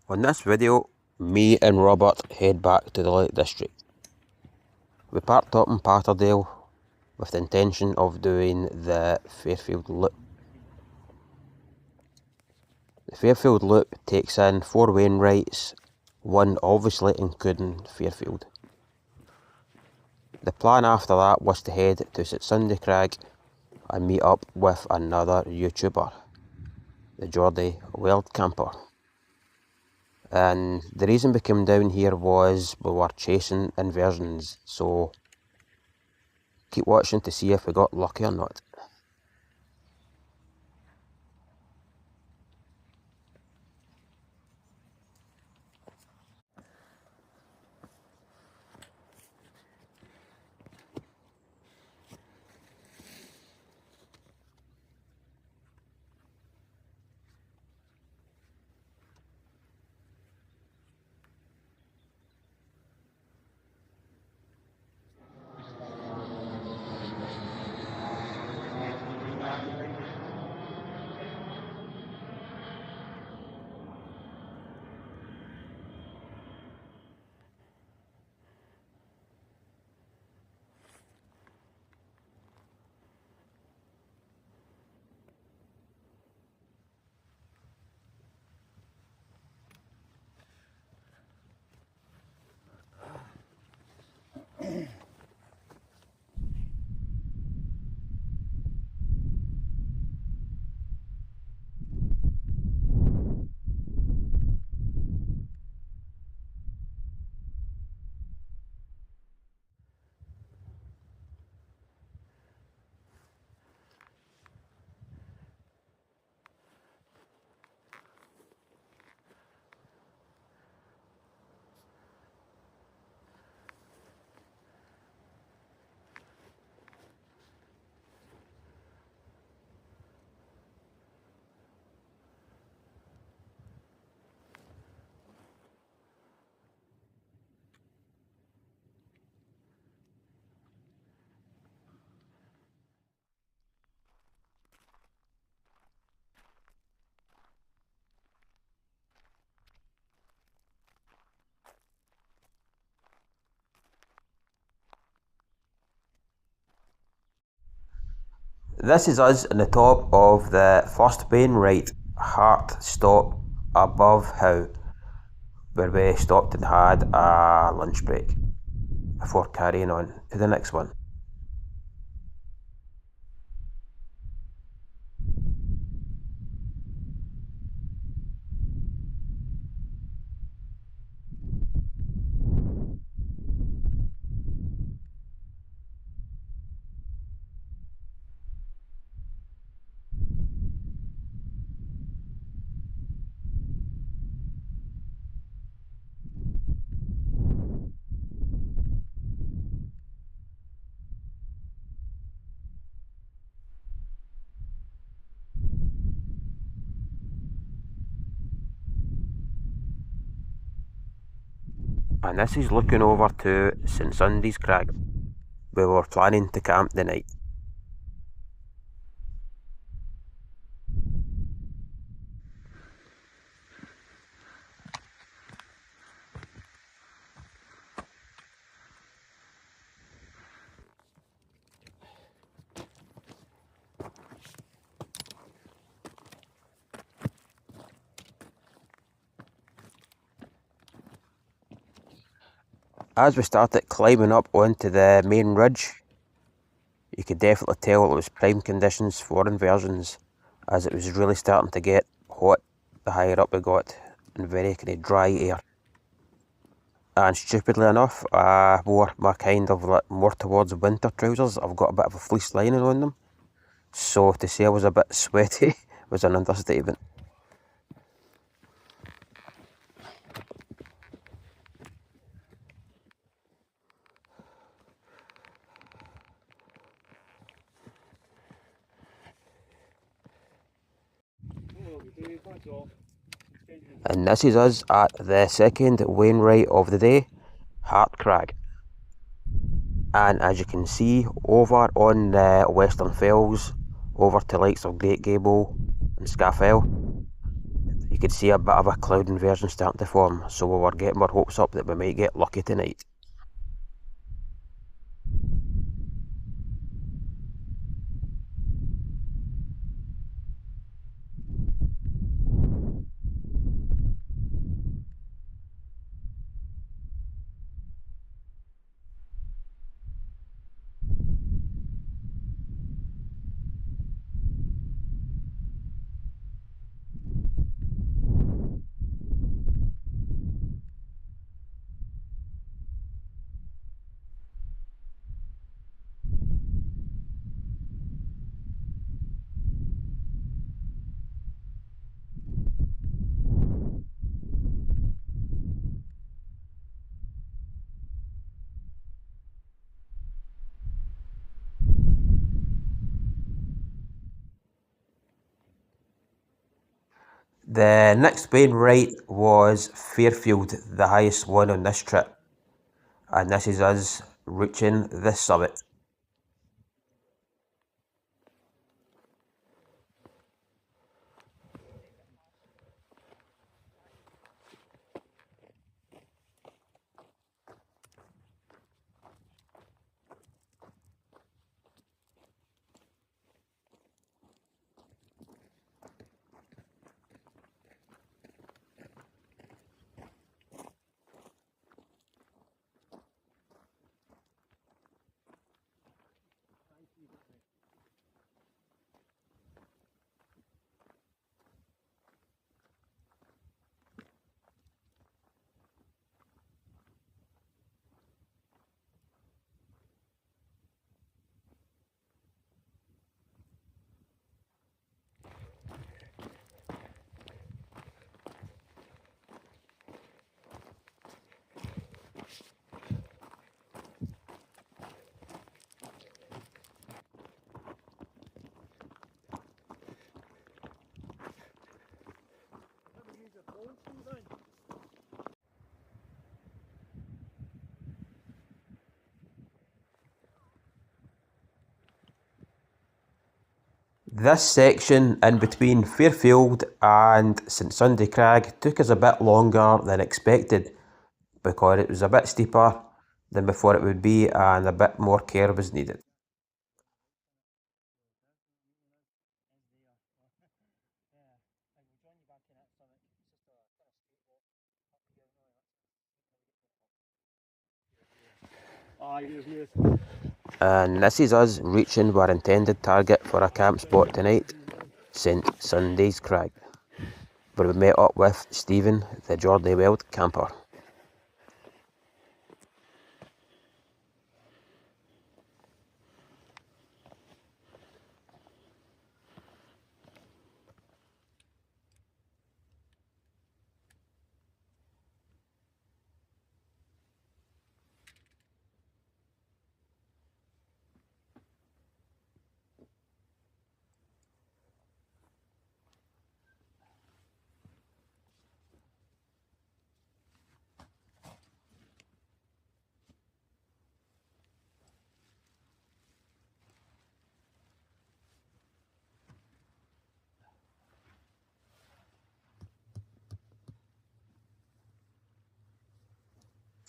On this video, me and Robert head back to the Lake District. We parked up in Patterdale with the intention of doing the Fairfield Loop. The Fairfield Loop takes in 4 Wainwrights, one obviously including Fairfield. The plan after that was to head to St Sunday Crag and meet up with another YouTuber, the Geordie Wild Camper. And the reason we came down here was we were chasing inversions, so keep watching to see if we got lucky or not. This is us on the top of the first Wainwright hard stop above Howe, where we stopped and had a lunch break before carrying on to the next one. And this is looking over to St Sunday's Crag, where we were planning to camp the night. As we started climbing up onto the main ridge, you could definitely tell it was prime conditions for inversions, as it was really starting to get hot the higher up we got, and very kind of dry air. And stupidly enough, I wore my kind of like more towards winter trousers. I've got a bit of a fleece lining on them, so to say I was a bit sweaty was an understatement. And this is us at the second Wainwright of the day, Hart Crag. And as you can see, over on the Western Fells, over to likes of Great Gable and Scafell, you could see a bit of a cloud inversion starting to form, so we were getting our hopes up that we might get lucky tonight. The next Wainwright was Fairfield, the highest one on this trip, and this is us reaching the summit. This section in between Fairfield and St Sunday Crag took us a bit longer than expected because it was a bit steeper than before it would be and a bit more care was needed. And this is us reaching our intended target for a camp spot tonight, St Sunday's Crag, where we met up with Stephen, the Geordie Weld camper.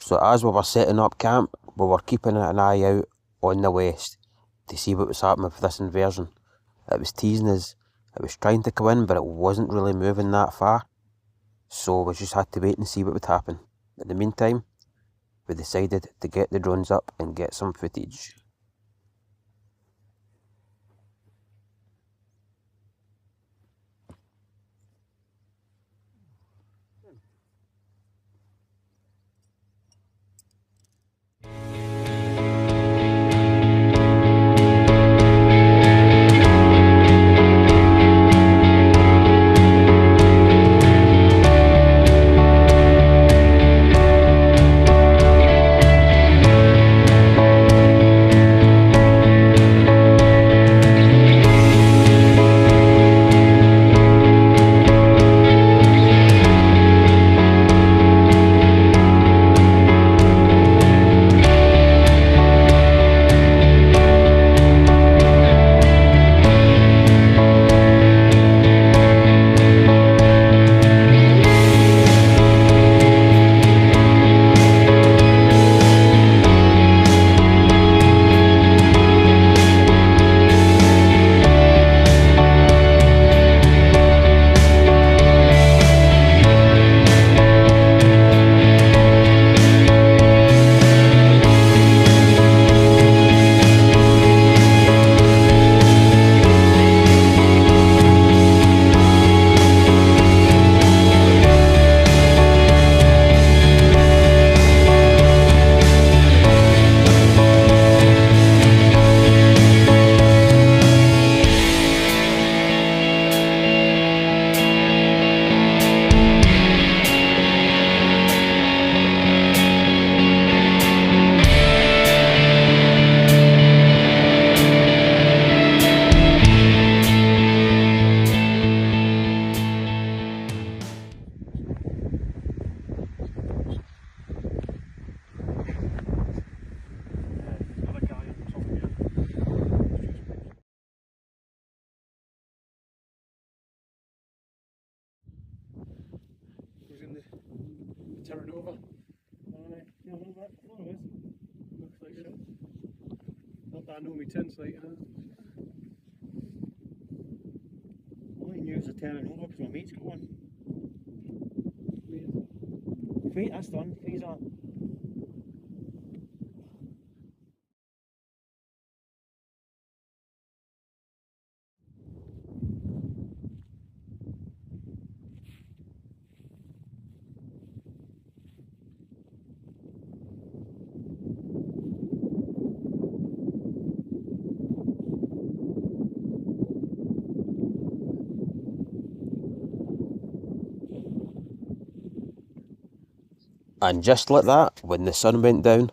So as we were setting up camp, we were keeping an eye out on the west to see what was happening with this inversion. It was teasing us, it was trying to come in, but it wasn't really moving that far. So we just had to wait and see what would happen. In the meantime, we decided to get the drones up and get some footage. turn it over. Yeah, no, that looks like it. Not that I know me tints like, All I knew was a turning over because my mate's got one. Wait, that's done. He's on. And just like that, when the sun went down,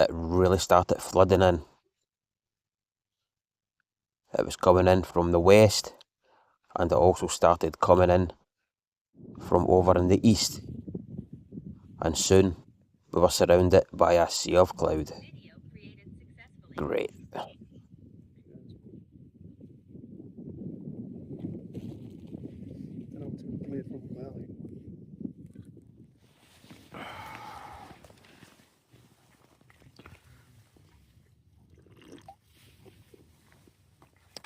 it really started flooding in. It was coming in from the west, and it also started coming in from over in the east. And soon we were surrounded by a sea of cloud. Great.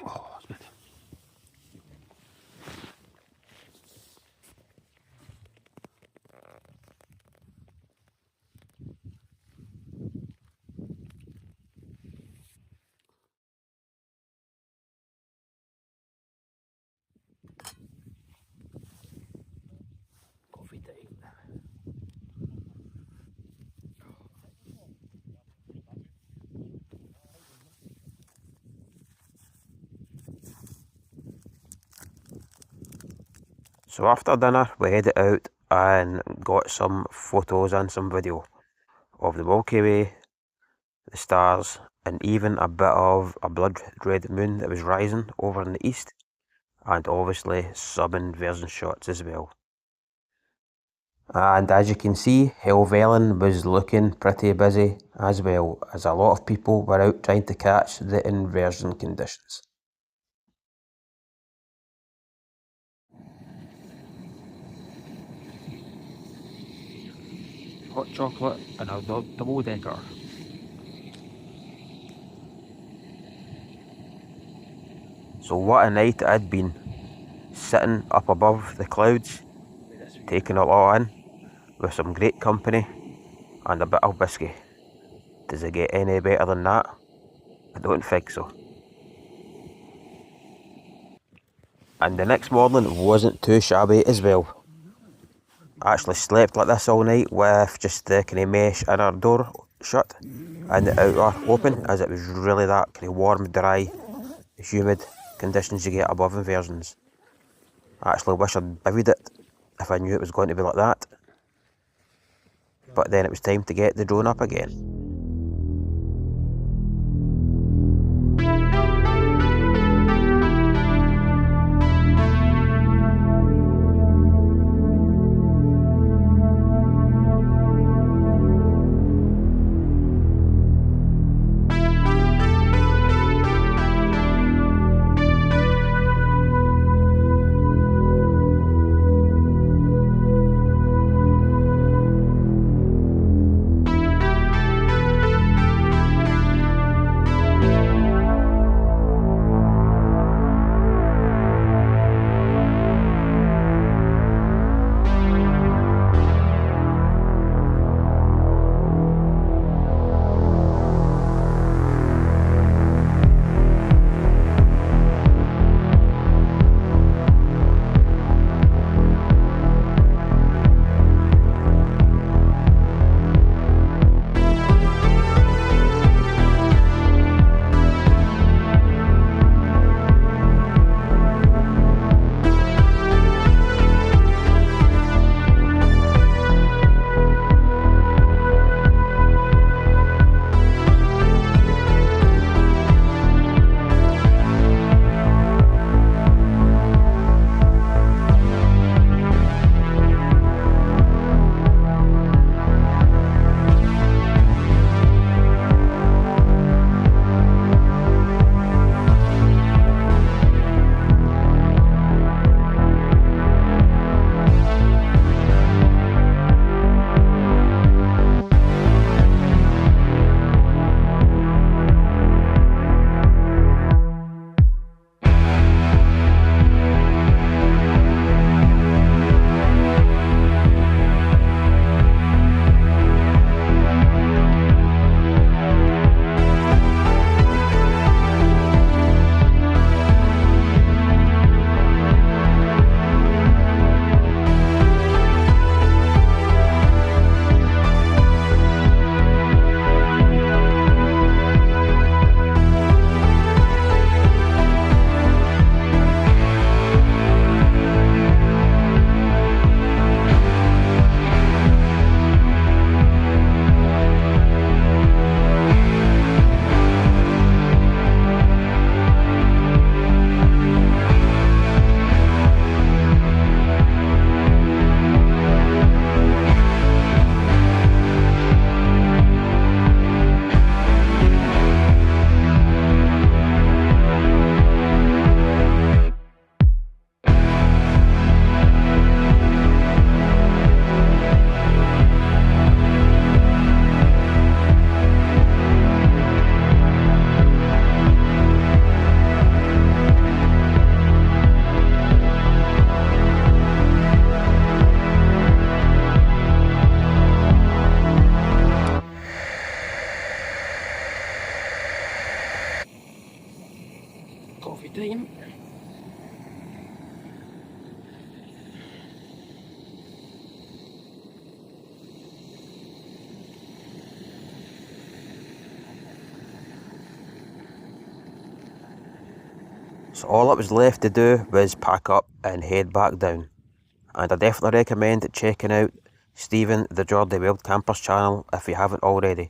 Oh, that's good. Coffee time. So after dinner, we headed out and got some photos and some video of the Milky Way, the stars, and even a bit of a blood red moon that was rising over in the east, and obviously some inversion shots as well. And as you can see, Helvellyn was looking pretty busy as well, as a lot of people were out trying to catch the inversion conditions. Hot chocolate and a double decker. So what a night it had been, sitting up above the clouds, taking it all in, with some great company and a bit of whiskey. Does it get any better than that? I don't think so. And the next morning wasn't too shabby as well. I actually slept like this all night with just the kind of mesh inner door shut and the outer open, as it was really that kind of warm, dry, humid conditions you get above inversions. I actually wish I'd bivvied it if I knew it was going to be like that. But then it was time to get the drone up again. So all that was left to do was pack up and head back down. And I definitely recommend checking out Stephen the Geordie Wild Campers channel if you haven't already.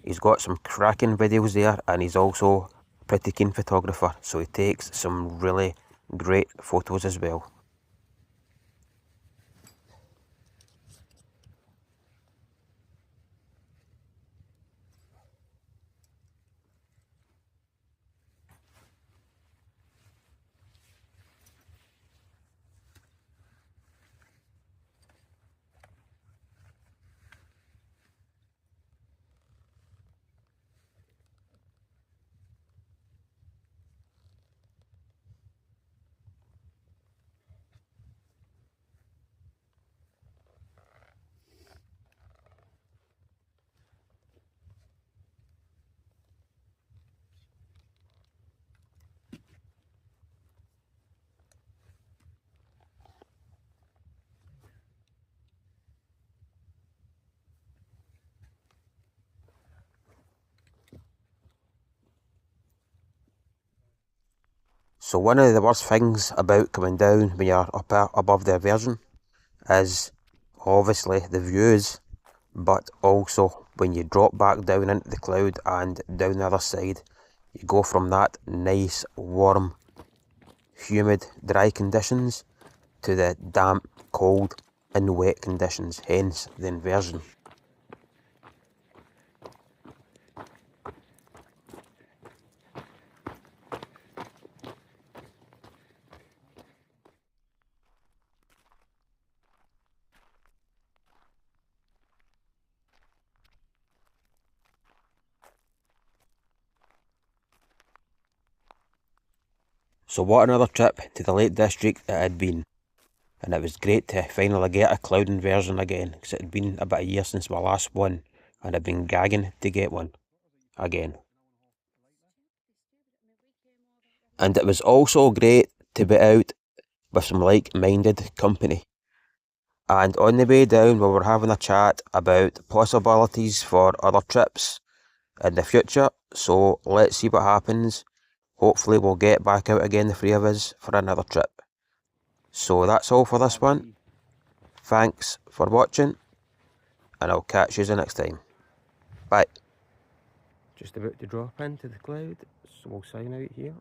He's got some cracking videos there, and he's also a pretty keen photographer, so he takes some really great photos as well. So one of the worst things about coming down when you're up above the inversion is obviously the views, but also when you drop back down into the cloud and down the other side, you go from that nice, warm, humid, dry conditions to the damp, cold and wet conditions, hence the inversion. So what another trip to the Lake District it had been, and it was great to finally get a cloud inversion again, because it had been about a year since my last one, and I'd been gagging to get one again. And it was also great to be out with some like-minded company. And on the way down we were having a chat about possibilities for other trips in the future, so let's see what happens. Hopefully we'll get back out again, the three of us, for another trip. So that's all for this one. Thanks for watching, and I'll catch you the next time. Bye. Just about to drop into the cloud, so we'll sign out here.